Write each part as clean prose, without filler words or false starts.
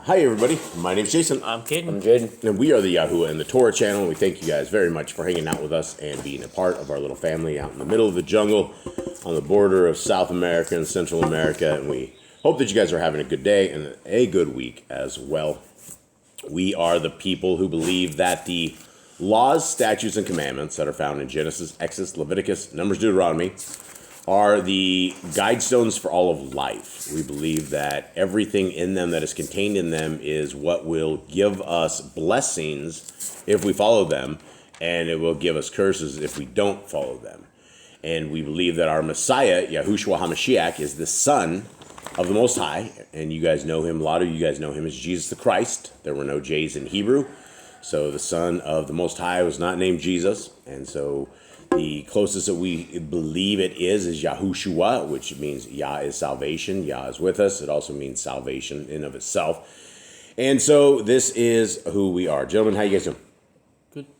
Hi everybody, my name's Jason. I'm Caden. I'm Jaden. And we are the Yahuwah and the Torah channel. We thank you guys very much for hanging out with us and being a part of our little family out in the middle of the jungle on the border of South America and Central America. And we hope that you guys are having a good day and a good week as well. We are the people who believe that the laws, statutes, and commandments that are found in Genesis, Exodus, Leviticus, Numbers, Deuteronomy are the guidestones for all of life. We believe that everything in them that is contained in them is what will give us blessings if we follow them, and it will give us curses if we don't follow them. And we believe that our Messiah, Yahushua HaMashiach, is the Son of the Most High, and you guys know him, a lot of you guys know him as Jesus the Christ. There were no J's in Hebrew, so the Son of the Most High was not named Jesus, and so the closest that we believe it is Yahushua, which means Yah is salvation. Yah is with us. It also means salvation in of itself. And so this is who we are. Gentlemen, how you guys doing?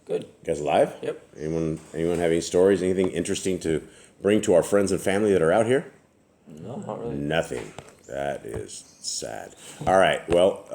Good. You guys alive? Yep. Anyone have any stories, anything interesting to bring to our friends and family that are out here? No, not really. Nothing. That is sad. All right. Well,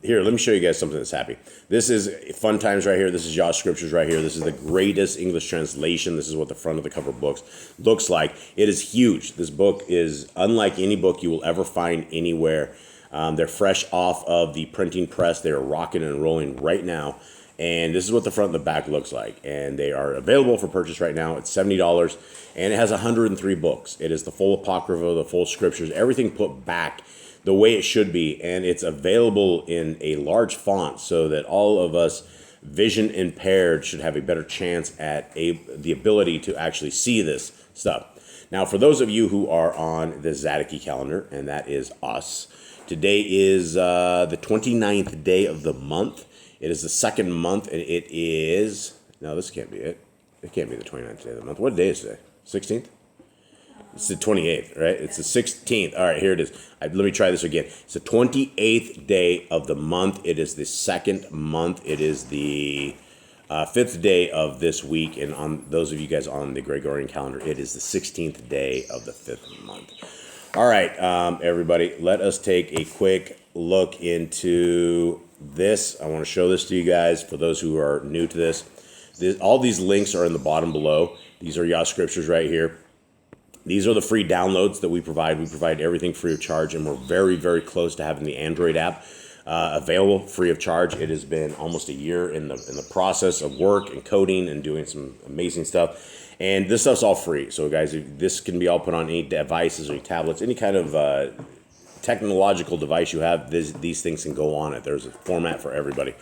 here, let me show you guys something that's happy. This is Fun Times right here. This is Yah Scriptures right here. This is the greatest English translation. This is what the front of the cover books looks like. It is huge. This book is unlike any book you will ever find anywhere. They're fresh off of the printing press. They are rocking and rolling right now. And this is what the front and the back looks like. And they are available for purchase right now. It's $70. And it has 103 books. It is the full Apocrypha, the full Scriptures, everything put back the way it should be. And it's available in a large font so that all of us vision impaired should have a better chance at the ability to actually see this stuff. Now, for those of you who are on the Zadiki calendar, and that is us, today is the 29th day of the month. It is the second month, and it is... No, this can't be it. It can't be the 29th day of the month. What day is today? 16th? It's the 28th, right? It's the 16th. All right, here it is. Let me try this again. It's the 28th day of the month. It is the second month. It is the 5th day of this week. And on those of you guys on the Gregorian calendar, it is the 16th day of the 5th month. All right, everybody, let us take a quick look into this. I want to show this to you guys for those who are new to this. All these links are in the bottom below. These are Yah Scriptures right here. These are the free downloads that we provide. We provide everything free of charge, and we're very, very close to having the Android app available free of charge. It has been almost a year in the process of work and coding and doing some amazing stuff. And this stuff's all free. So, guys, this can be all put on any devices or any tablets, any kind of technological device you have. These things can go on it. There's a format for everybody.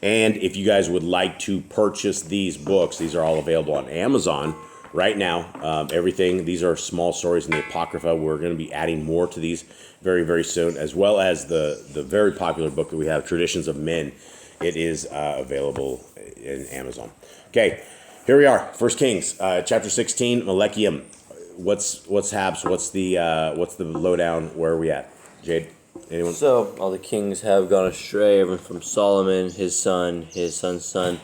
And if you guys would like to purchase these books, these are all available on Amazon right now. Everything, these are small stories in the Apocrypha. We're going to be adding more to these very, very soon, as well as the very popular book that we have, Traditions of Men. It is available in Amazon. Okay, here we are, 1 Kings, chapter 16, MELAKIM. What's haps? What's the lowdown? Where are we at? Jade, anyone? So, all the kings have gone astray, everyone from Solomon, his son's son.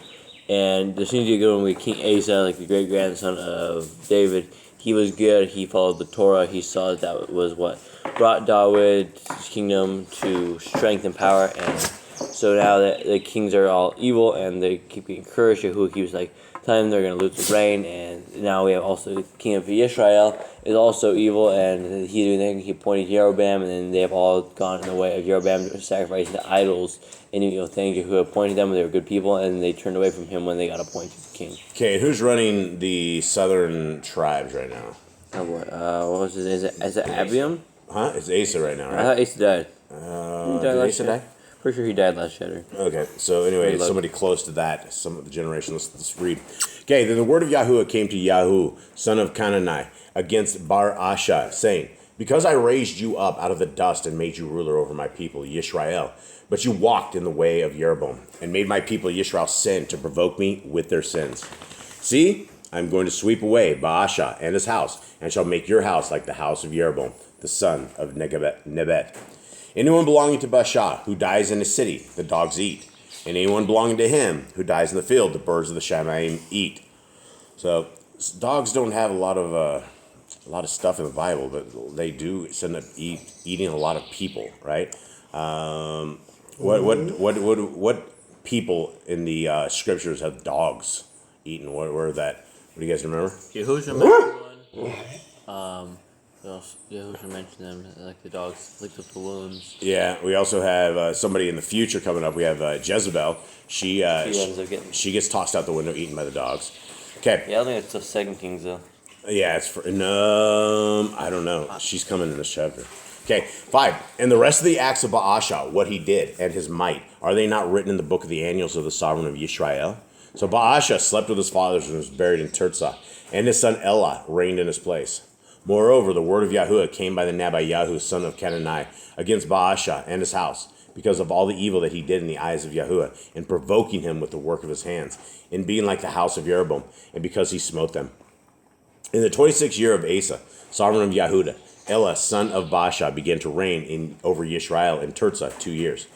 And there seems to be a good one with King Asa, like the great-grandson of David. He was good. He followed the Torah. He saw that was what brought David's kingdom to strength and power. And so now that the kings are all evil, and they keep getting encouraged. Who he was like, telling them they're going to lose the reign. And now we have also the king of Israel is also evil, and he appointed Jeroboam, and then they have all gone in the way of Jeroboam, sacrificing to idols and things who appointed them. They were good people, and they turned away from him when they got appointed king. Okay, who's running the southern tribes right now? What was his name? Is it Abiam? Huh? It's Asa right now, right? I thought Asa died. Did Asa die? Pretty sure he died last year. Okay, so anyway, somebody close to that, some of the generation. Let's read. Okay, then the word of Yahuwah came to Yahu, son of Canani, against Bar-Asha, saying, because I raised you up out of the dust and made you ruler over my people, Yisrael, but you walked in the way of Jeroboam, and made my people Yisrael sin to provoke me with their sins. See, I'm going to sweep away Baasha and his house, and shall make your house like the house of Jeroboam, the son of Nebat. Anyone belonging to Baasha who dies in a city, the dogs eat. And anyone belonging to him who dies in the field, the birds of the Shamayim eat. So dogs don't have a lot of stuff in the Bible, but they do end up eating a lot of people, right? What people in the scriptures have dogs eaten? What were that? What do you guys remember? Yahushua mentioned one. Yahushua mentioned them, like the dogs licked up the wounds. Yeah, we also have somebody in the future coming up. We have Jezebel. She gets tossed out the window, eaten by the dogs. Okay. Yeah, I think it's the Second Kings though. Yeah, it's for no. I don't know. She's coming in this chapter. Okay, 5. And the rest of the acts of Baasha, what he did, and his might, are they not written in the book of the annals of the sovereign of Yisrael? So Baasha slept with his fathers and was buried in Tirzah, and his son Elah reigned in his place. Moreover, the word of Yahuwah came by the Nabayahu, son of Kenani, against Baasha and his house, because of all the evil that he did in the eyes of Yahuwah, in provoking him with the work of his hands, in being like the house of Jeroboam, and because he smote them. In the 26th year of Asa, sovereign of Yahudah, Elah, son of Baasha, began to reign over Yisrael in Tirzah 2 years.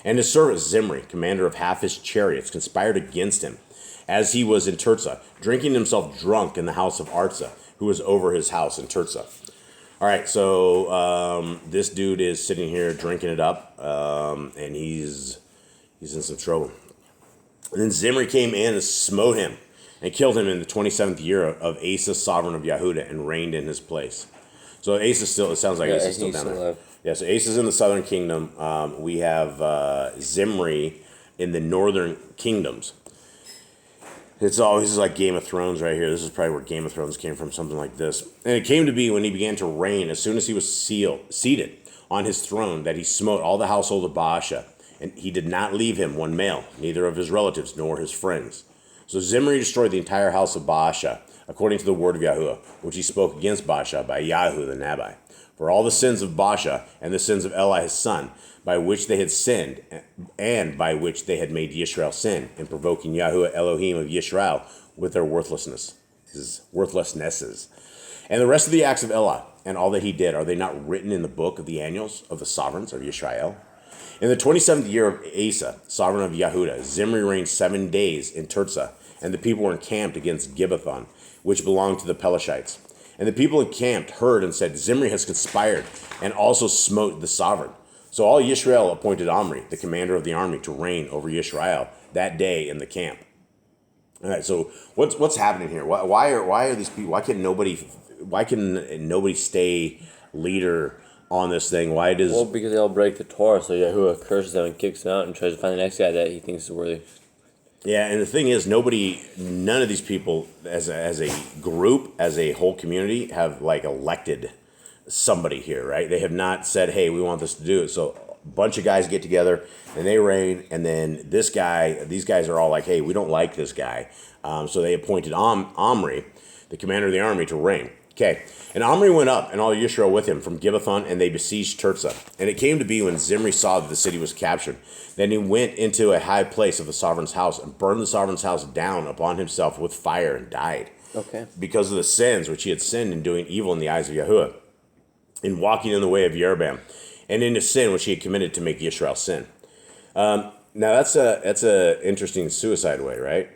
And his servant Zimri, commander of half his chariots, conspired against him, as he was in Tirzah, drinking himself drunk in the house of Arza, who was over his house in Tirzah. All right, so this dude is sitting here drinking it up, and he's in some trouble. And then Zimri came in and smote him, and killed him in the 27th year of Asa, sovereign of Yahudah, and reigned in his place. So Asa still, it sounds like Asa's still down there. Yeah, so Asa's in the southern kingdom. We have Zimri in the northern kingdoms. It's always like Game of Thrones right here. This is probably where Game of Thrones came from, something like this. And it came to be when he began to reign, as soon as he was seated on his throne, that he smote all the household of Baasha, and he did not leave him one male, neither of his relatives nor his friends. So Zimri destroyed the entire house of Baasha, according to the word of Yahuwah, which he spoke against Baasha by Yahu the Nabai. For all the sins of Baasha and the sins of Elah his son, by which they had sinned, and by which they had made Yisrael sin, in provoking Yahuwah Elohim of Yisrael with their worthlessnesses. And the rest of the acts of Elah, and all that he did, are they not written in the book of the annals of the sovereigns of Yisrael? In the 27th year of Asa, sovereign of Yahudah, Zimri reigned 7 days in Tirzah, and the people were encamped against Gibbethon, which belonged to the Pelishites. And the people encamped heard and said, Zimri has conspired, and also smote the sovereign. So all Yisrael appointed Omri, the commander of the army, to reign over Yisrael that day in the camp. All right, so what's happening here? Why are these people? Why can nobody stay leader on this thing? Why does? Well, because they all break the Torah, so Yahuwah curses them and kicks them out and tries to find the next guy that he thinks is worthy. Yeah, and the thing is, none of these people, as a group, as a whole community, have like elected somebody here, right? They have not said, "Hey, we want this to do it." So a bunch of guys get together and they reign, and then these guys are all like, "Hey, we don't like this guy," so they appointed Omri, the commander of the army, to reign. Okay, and Omri went up, and all Yisrael with him, from Gibbethon, and they besieged Tirzah. And it came to be, when Zimri saw that the city was captured, then he went into a high place of the sovereign's house, and burned the sovereign's house down upon himself with fire, and died. Okay. Because of the sins which he had sinned in doing evil in the eyes of Yahuwah, in walking in the way of Jeroboam, and in the sin which he had committed to make Yisrael sin. Now that's a interesting suicide way, right?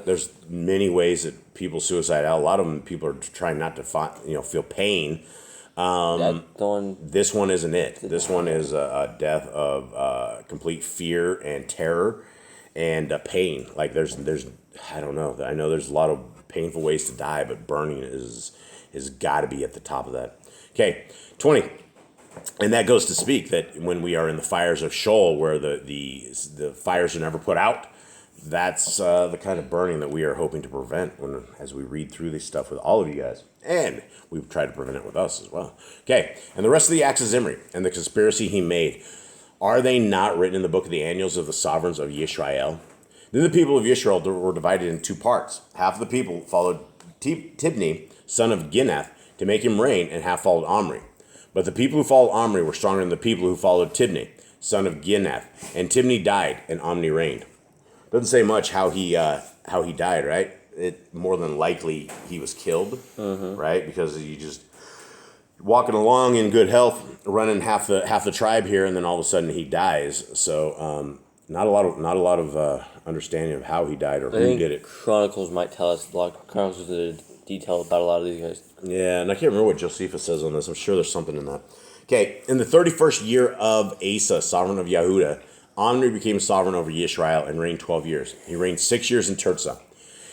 There's many ways that people suicide out. A lot of them, people are trying not to feel pain. This one isn't it. This one is a death of complete fear and terror and pain. Like there's I don't know. I know there's a lot of painful ways to die, but burning is got to be at the top of that. Okay, 20. And that goes to speak that when we are in the fires of Sheol, where the fires are never put out, that's the kind of burning that we are hoping to prevent as we read through this stuff with all of you guys. And we've tried to prevent it with us as well. Okay, and the rest of the acts of Zimri and the conspiracy he made, are they not written in the book of the annals of the sovereigns of Yisrael? Then the people of Israel were divided in 2 parts. Half of the people followed Tibni, son of Ginath, to make him reign, and half followed Omri. But the people who followed Omri were stronger than the people who followed Tibni, son of Ginath. And Tibni died, and Omri reigned. Doesn't say much how he died, right? It more than likely he was killed, right? Because you just walking along in good health, running half the tribe here, and then all of a sudden he dies. So not a lot of understanding of how he died or who did it. Chronicles might tell us a lot. Chronicles the detail about a lot of these guys. Yeah, and I can't remember what Josephus says on this. I'm sure there's something in that. Okay, in the 31st year of Asa, sovereign of Yehuda, Omri became sovereign over Yisrael and reigned 12 years. He reigned 6 years in Tirzah.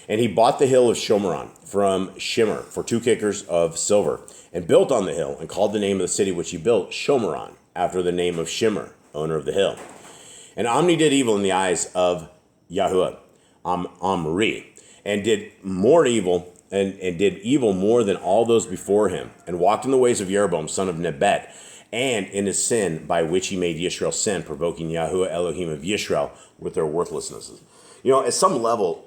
And he bought the hill of Shomeron from Shimmer for 2 kickers of silver, and built on the hill, and called the name of the city which he built Shomeron, after the name of Shimmer, owner of the hill. And Omri did evil in the eyes of Yahuwah, Omri, and did more evil, and did evil more than all those before him, and walked in the ways of Jeroboam, son of Nebat, and in his sin by which he made Yisrael sin, provoking Yahuwah Elohim of Yisrael with their worthlessnesses. You know, at some level,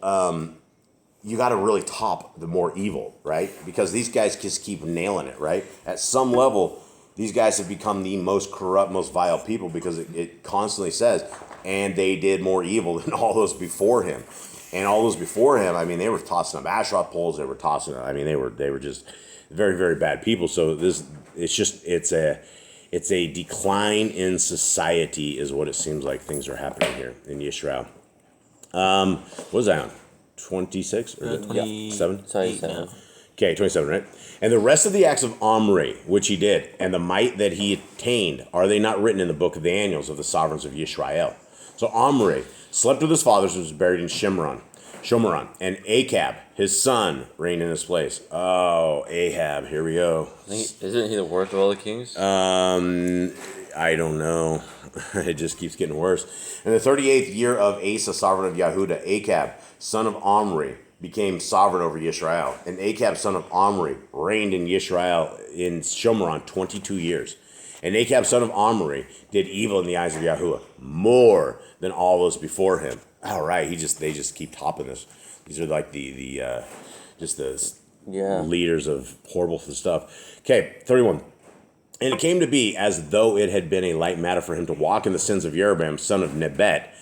you got to really top the more evil, right? Because these guys just keep nailing it, right? At some level, these guys have become the most corrupt, most vile people, because it constantly says, and they did more evil than all those before him. And all those before him, I mean, they were tossing up Asherah poles. They were tossing up, I mean, they were just very, very bad people. So it's a decline in society is what it seems like things are happening here in Yisrael. What was I on? 26 or 27? 27. Okay, 27, right? And the rest of the acts of Omri, which he did, and the might that he attained, are they not written in the book of the annals of the sovereigns of Yisrael? So Omri slept with his fathers and was buried in Shomeron. And Achab, his son, reigned in his place. Oh, Ahab, here we go. Isn't he the worst of all the kings? I don't know. It just keeps getting worse. In the 38th year of Asa, sovereign of Yehuda, Achab, son of Omri, became sovereign over Yisrael. And Achab, son of Omri, reigned in Yisrael in Shomeron 22 years. And Achab, son of Omri, did evil in the eyes of Yahuwah, more than all those before him. All right, they just keep topping this. These are like the leaders of horrible stuff. Okay, 31. And it came to be as though it had been a light matter for him to walk in the sins of Jeroboam, son of Nebat.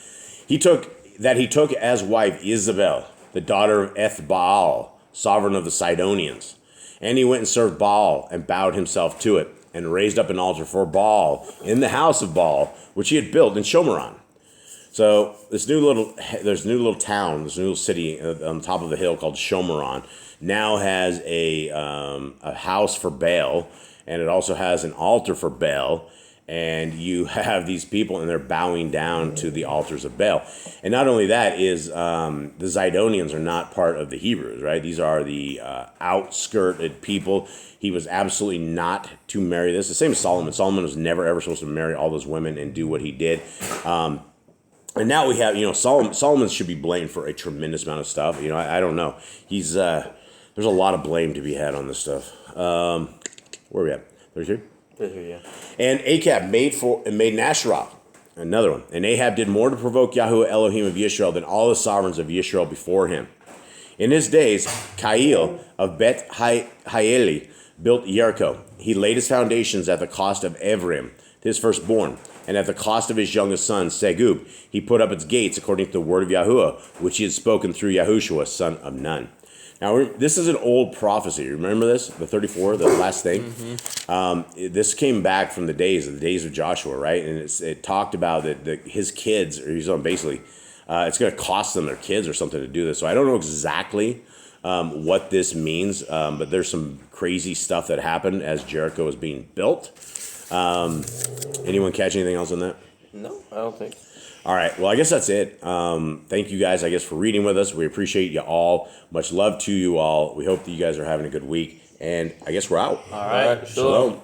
He took as wife Isabel, the daughter of Ethbaal, sovereign of the Sidonians. And he went and served Baal and bowed himself to it, and raised up an altar for Baal in the house of Baal, which he had built in Shomeron. So there's a new little town, this new little city on top of the hill called Shomeron, now has a house for Baal, and it also has an altar for Baal. And you have these people, and they're bowing down to the altars of Baal. And not only that is the Zidonians are not part of the Hebrews, right? These are the outskirted people. He was absolutely not to marry this. The same as Solomon. Solomon was never, ever supposed to marry all those women and do what he did. And now we have, Solomon should be blamed for a tremendous amount of stuff. I don't know. There's a lot of blame to be had on this stuff. Where are we at? 32? Yeah. And Achab made Nasharah, another one. And Ahab did more to provoke Yahuwah Elohim of Yisrael than all the sovereigns of Yisrael before him. In his days, Kail of Bet Haeli built Jericho. He laid his foundations at the cost of Ephraim, his firstborn, and at the cost of his youngest son, Segub. He put up its gates according to the word of Yahuwah, which he had spoken through Yahushua, son of Nun. Now, this is an old prophecy. Remember this? The 34, the last thing? Mm-hmm. This came back from the days of Joshua, right? And it talked about that his kids, or he's on basically, it's going to cost them their kids or something to do this. So I don't know exactly what this means, but there's some crazy stuff that happened as Jericho was being built. Anyone catch anything else on that? No, I don't think. All right. Well, I guess that's it. Thank you guys, for reading with us. We appreciate you all. Much love to you all. We hope that you guys are having a good week. And I guess we're out. All right. Shalom.